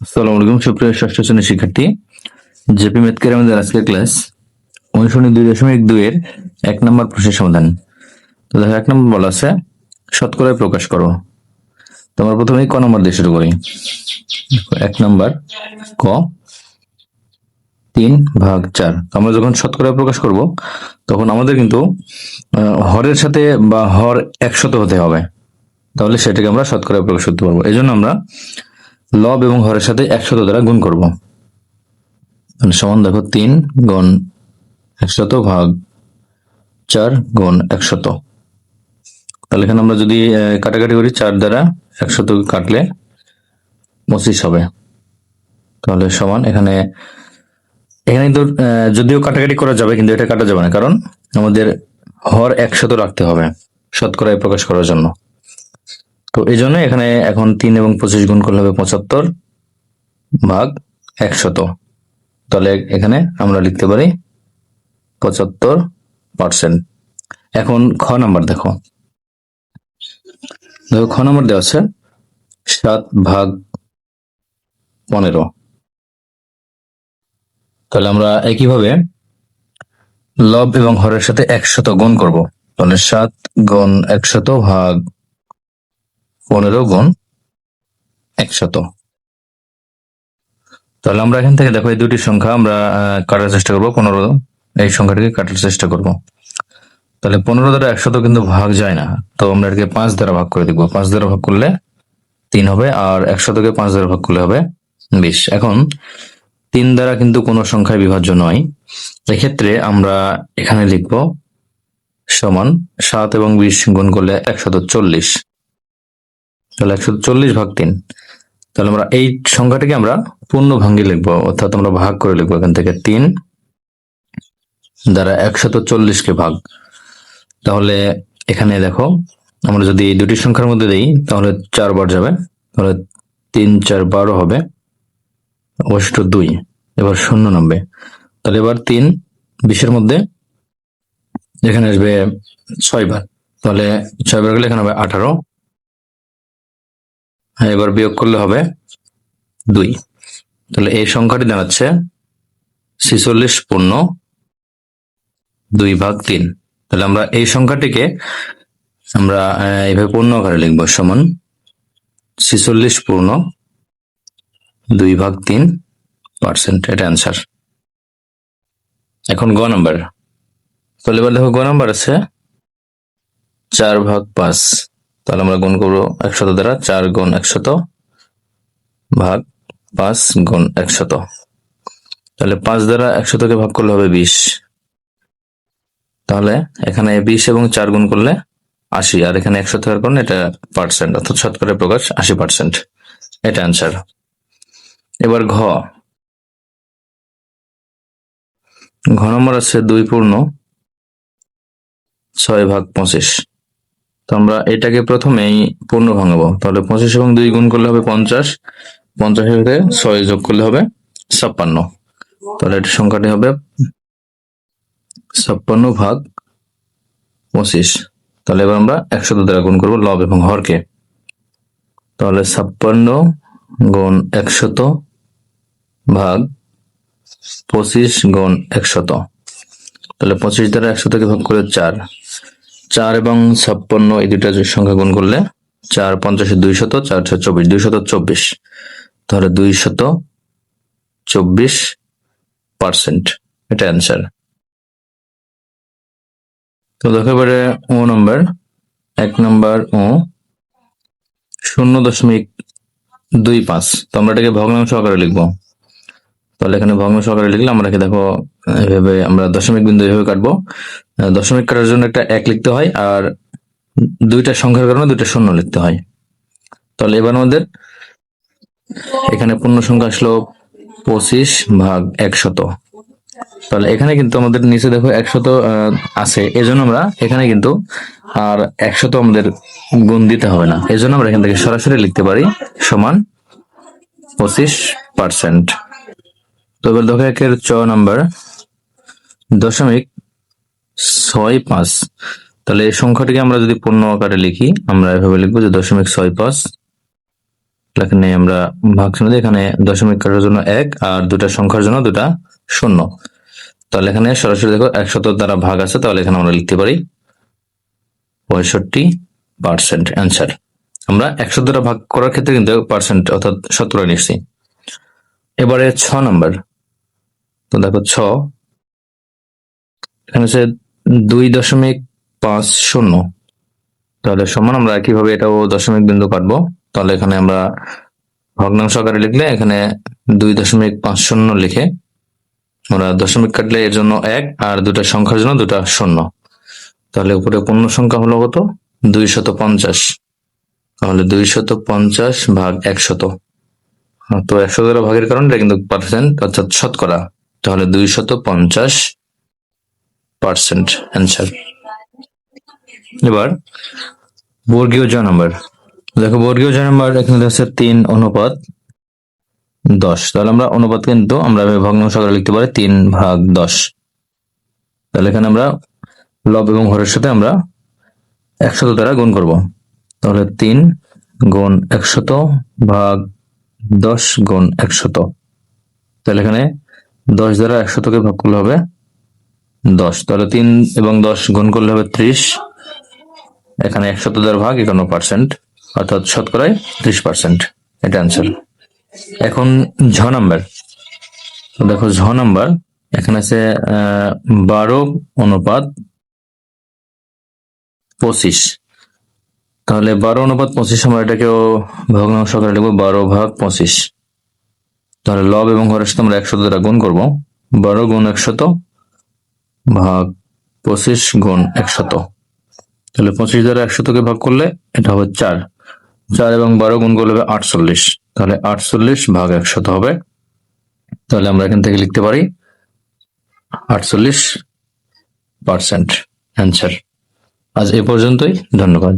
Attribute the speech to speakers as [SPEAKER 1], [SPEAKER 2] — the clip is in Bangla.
[SPEAKER 1] আসসালামু আলাইকুম সুপ্রিয় ষষ্ঠ শ্রেণীর শিক্ষার্থী। জেপি ম্যাথকের আমাদের আজকের ক্লাস অনুশীলনী 2.2 এর 1 নম্বর প্রশ্নের সমাধান। তো দেখো 1 নম্বর বলা আছে শতকরায় প্রকাশ করো। তোমার প্রথমেই ক নম্বর দিয়ে শুরু করি। 1 নম্বর ক 3/4। আমরা যখন শতকরায় প্রকাশ করব তখন আমাদের কিন্তু হরের সাথে বা হর 100 হতে হবে, তাহলে সেটাকে আমরা শতকরায় প্রকাশ করতে পারবো। এই জন্য আমরা লব এবং হরের সাথে 100 দ্বারা গুণ করব। সমান দেখো 3 গুণ 100 ভাগ 4 গুণ 100। তাহলে এখানে আমরা যদি কাটাকাটি করি 4 দ্বারা 100 কাটলে 25 হবে। তাহলে সমান এখানে এখানে কিন্তু যদিও কাটাকাটি করা যাবে কিন্তু এটা কাটা যাবে না, কারণ আমাদের হর 100 রাখতে হবে শতকরায় প্রকাশ করার জন্য। তো এই জন্য এখানে এখন 3 এবং 25 গুণ করলে হবে 75 ভাগ 100। তাহলে এখানে আমরা লিখতে পারি 75%। এখন খ নাম্বার দেখো খ নম্বর দেওয়া আছে 7/15। তাহলে আমরা একইভাবে লব এবং হরের সাথে 100 গুণ করব। তাহলে 7 গুণ 100 ভাগ 15 গুণ 100। তাহলে আমরা এখান থেকে দেখো এই দুটি সংখ্যা আমরা কাটার চেষ্টা করবো। 15 এই সংখ্যাটিকে কাটার চেষ্টা করব। তাহলে 15 দ্বারা 100 কিন্তু ভাগ যায় না, তো আমরা এটাকে 5 দ্বারা ভাগ করে দিব। 5 দ্বারা ভাগ করলে 3 হবে, আর 100কে 5 দ্বারা ভাগ করলে হবে 20। এখন 3 দ্বারা কিন্তু কোনো সংখ্যায় বিভাজ্য নয়, এক্ষেত্রে আমরা এখানে লিখব সমান 7 এবং 20 গুণ করলে 140। তাহলে 140 ভাগ 3। তাহলে আমরা এই সংখ্যাটিকে আমরা পূর্ণ ভাঙ্গি লিখবো, অর্থাৎ আমরা ভাগ করে লিখবো। এখান থেকে 3 দ্বারা 140কে ভাগ। তাহলে এখানে দেখো আমরা যদি এই দুটি সংখ্যার মধ্যে দিই তাহলে 4 বার যাবে, তাহলে 3 4 12 হবে, অবশিষ্ট 2, এবার 0 নামবে। তাহলে এবার 3 20-এর মধ্যে এখানে আসবে 6 বার, তাহলে 6 বার গেলে এখানে হবে 18। হ্যাঁ, এবার বিয়োগ করলে হবে 2। তাহলে এই সংখ্যাটি দাঁড়াচ্ছে 46/2/3। তাহলে আমরা এই সংখ্যাটিকে আমরা এইভাবে পূর্ণ আকারে লিখবো, সমান 46/2/3%। এটা অ্যান্সার। এখন গ নাম্বার। তাহলে এবার দেখো গ নাম্বার আছে 4/5। তাহলে আমরা গুণ করবো 100 দ্বারা। 4 গুণ 100 ভাগ 5 গুণ 100। তাহলে 5 দ্বারা 100কে ভাগ করলে হবে 20। তাহলে এখানে 20 এবং 4 গুণ করলে 80, আর এখানে 100 থাকার কারণে এটা পার্সেন্ট, অর্থাৎ শতকরা প্রকাশ 80%। এটা অ্যান্সার। এবার ঘ নম্বর আছে 2/6/25। তো আমরা এটাকে প্রথমেই পূর্ণ ভাঙাবো। তাহলে 25 এবং 2 গুণ করলে হবে 50। 50-এর সাথে 6 যোগ করলে হবে 56। তাহলে এটা সংখ্যাটি হবে 56/25। তাহলে এবার আমরা 100 দ্বারা গুণ করবো লব এবং হরকে। তাহলে 56 গুণ 100 ভাগ 25 গুণ 100। তাহলে 25 দ্বারা 100কে ভাগ করে 4। 4 এবং 56 এই দুইটা সংখ্যা গুণ করলে 4 50 200, 4 24 224। তাহলে 224%। এটা অ্যান্সার। তো দেখো এবারে ও নাম্বার। 1 নাম্বার ও 0.25। তো আমরা এটাকে ভগ্নাংশ আকারে লিখবো। তাহলে এখানে ভগ্নাংশ আকারে লিখলে আমরা দেখো এভাবে আমরা দশমিক বিন্দু এভাবে কাটবো। দশমিক কাটার জন্য একটা 1 লিখতে হয়, আর দুইটা সংখ্যার কারণে দুইটা শূন্য লিখতে হয়। তাহলে এবার আমাদের এখানে পূর্ণ সংখ্যা আসলো 25/100। তাহলে এখানে কিন্তু আমাদের নিচে দেখো 100 আছে, এজন্য আমরা এখানে কিন্তু আর 100 আমাদের গুণ দিতে হবে না, এজন্য আমরা এখান থেকে সরাসরি লিখতে পারি সমান 25%। তো এবার দেখো 1-এর চ নাম্বার 0.65। তাহলে এই সংখ্যাটিকে আমরা যদি পূর্ণ আকারে লিখি আমরা এভাবে লিখবো যে 0.65 এখানে আমরা ভাগ চিহ্ন দিই, এখানে দশমিক কাটার জন্য 1 আর দুটা সংখ্যার জন্য দুটা 0। তাহলে এখানে সরাসরি দেখো 100 দ্বারা ভাগ আছে, তাহলে এখানে আমরা লিখতে পারি 65% অ্যান্সার। আমরা 100 দ্বারা ভাগ করার ক্ষেত্রে কিন্তু পার্সেন্ট অর্থাৎ শতকরা নিচ্ছি। এবারে 6 নাম্বার। তো দেখো 6, এখানে হচ্ছে 2.50, তাহলে সমান আমরা একইভাবে এটাও দশমিক বিন্দু কাটবো। তাহলে এখানে আমরা ভগ্নাংশ আকারে লিখলে এখানে 2.50 লিখে আমরা দশমিক কাটলে এর জন্য 1 আর দুটা সংখ্যার জন্য দুটা 0। তাহলে উপরে পূর্ণ সংখ্যা হলো কত? 250। তাহলে 250 ভাগ 100। তো 100 দ্বারা ভাগের কারণে এটা কিন্তু পার্সেন্ট অর্থাৎ শতকরা। তাহলে 250% অ্যান্সার। এবার বর্গীয় জ নাম্বার। দেখো বর্গীয় জ নাম্বার এখানে আছে 3:10। তাহলে আমরা অনুপাত কিন্তু আমরা ভগ্নাংশ আকারে লিখতে পারি 3/10। তাহলে এখানে আমরা লব এবং হরের সাথে আমরা 100 দ্বারা গুণ করব। তাহলে 3 গুণ 100 ভাগ 10 গুণ 100। তাহলে এখানে 10 দ্বারা 100কে ভাগ করলে হবে 10। তাহলে 3 এবং 10 গুণ করলে হবে 30। এখানে 100 দ্বারা ভাগ 51%, অর্থাৎ শতকরায় 30%। এটা অ্যান্সার। এখন ঝ নাম্বার। দেখো ঝ নাম্বার এখানে আছে 12:25। তাহলে 12:25 আমরা এটাকেও ভগ্নাংশ আকারে লিখবো 12/25। তাহলে লব এবং হরের সাথে আমরা 100 দ্বারা গুণ করবো। 12 গুণ 100 ভাগ 25 গুণ 100। তাহলে 25 দ্বারা 100কে ভাগ করলে এটা হবে 4। 4 এবং 12 গুণ করলে হবে 48। তাহলে 48 ভাগ 100 হবে। তাহলে আমরা এখান থেকে লিখতে পারি 48% অ্যান্সার। আজ এ পর্যন্তই, ধন্যবাদ।